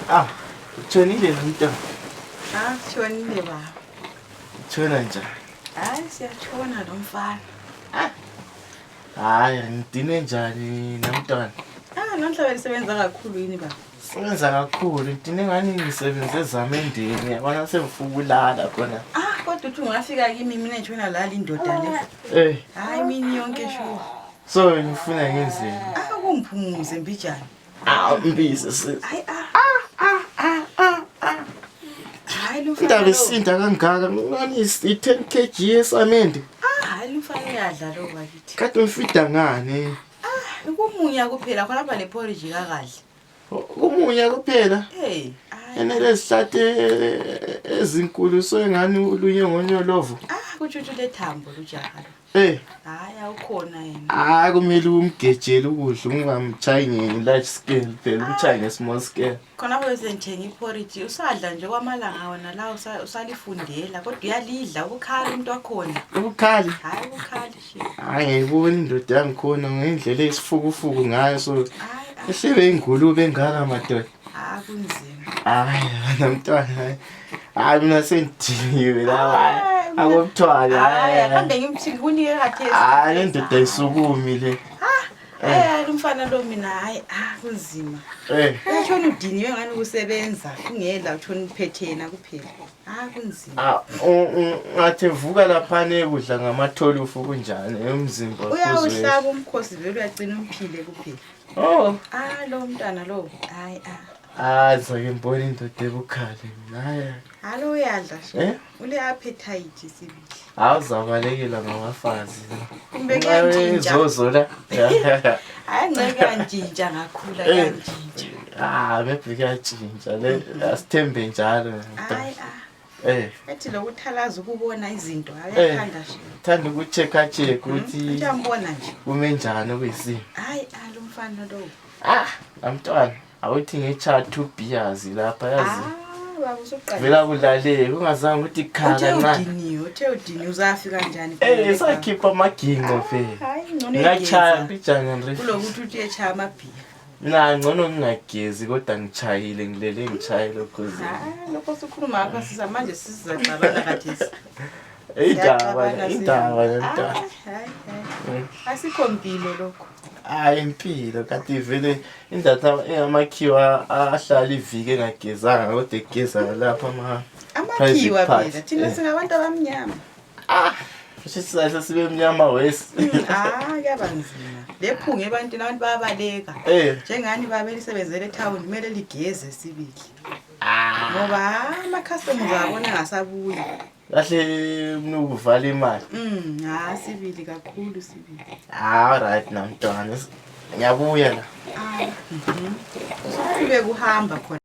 Ah, utshonile nomntwana. Shonile baba. Utshona njani? Hayi siyatshona lo mfana. Hayi, ngidine njani nomntwana? Namhla benisebenza kakhulu yini baba? Sebenza kakhulu, ngidine ngani ngisebenze ezamendeni, yabona sengifuka ukulala khona. Kodwa uthi ungafika kimi mina etshona lala indoda le. Hayi mini yonke sho. So ngifuna ngenzeni? Kumphumuze mbijana. Mbisi sis. Hayi lo mfana. Indaba isinda kangaka, ngani i-10 kg yesamende. Hayi lo mfana uyadla lo bakithi. Kade umfida ngani? Ukumunya kuphela khona lapha le porridge kakahle. Kumunya kuphela? Enele sihlate ezinkulu so engani ulunye ngonyolovo. Kutsho le thambo lujaha. Hayi awukhona yena. Hayi kumele umgejele ukudla ungamchayi nge-large scale phela umchayi nge-small scale. Khona bese ngithenga iporridge usadla nje kwamalanga wona la usalifundela kodwa uyalidla ukukhala umuntu wakhona. Ubukhali? Hayi ubukhali she. Hayi ngiyibona indoda yangikhona ngendlela esifukufuku ngayo so ehlebe ingulube engaka madoda. Kunzima. Hayi nomntwana. Hayi mina sengidiniwe la. Akubuthwala. Ahambe ngimthini kunike kathesi. Hayi indoda isukumi le. Lo mfana lo mina hayi kunzima. Utshona udiniwe ngani ukusebenza ungela utshona uphethena kuphela. Kunzima. Ngathi vuka lapha nekudla ngamatholi ufuku kunjani emzimba uzwe. Uyawuhlaba umkhosi vele uyagcina umphile kuphela. Lo mntana lo hayi zake ngibona indoda ebukhali mina. Hayi uyadla she. Ule appetite sibili. Awuzabalekela ngabafazi. Kumbe kuyantshintsha. Zozola. Hayi ngeke kantshintsha ngakhula kantshintsha. Maybe kuyantshintsha le asithembe njalo. Ethi lokuthalaza ukubona izinto ayathanda she. Thanda ukucheck ukuthi ngiyambona nje. Kume njani okuyisimo. Lo mfana lo. Amntwana awuthi ngecha 2 beers lapha yazi. Baba usuqala. Vela kulaleke ungazange ukuthi ikhala ncane. Uthe udini uzafika kanjani? Sakhipha amagingo phela. Hayi ngcono ngachaya bijana nje. Kulokuthi uthi echaya amabhiya. Mina ngcono ngingagezi kodwa ngichayile ngilele ngichaye lokho lokho sikhuluma apha siza manje sizacabana kathesi. Indaba asikho impilo lokho. Impilo kanti vele indatha engamakhiwa ahlala iviki engagezanga kodwa egeza lapha amakhiwa phela thina singabantu abamnyama. Sisayisa sibe mnyama wesi. Kuyabanzima. Lephunga ebantwini abantu bayabaleka. Njengani babelisebenzele etown kumele ligeze sibili. Ngoba ama-customers abona ngasabuyi. Kahle mnukuvala imali. Sibili kakhulu sibili. Alright namntwana. Ngiyabuya la. Kube kuhamba khona.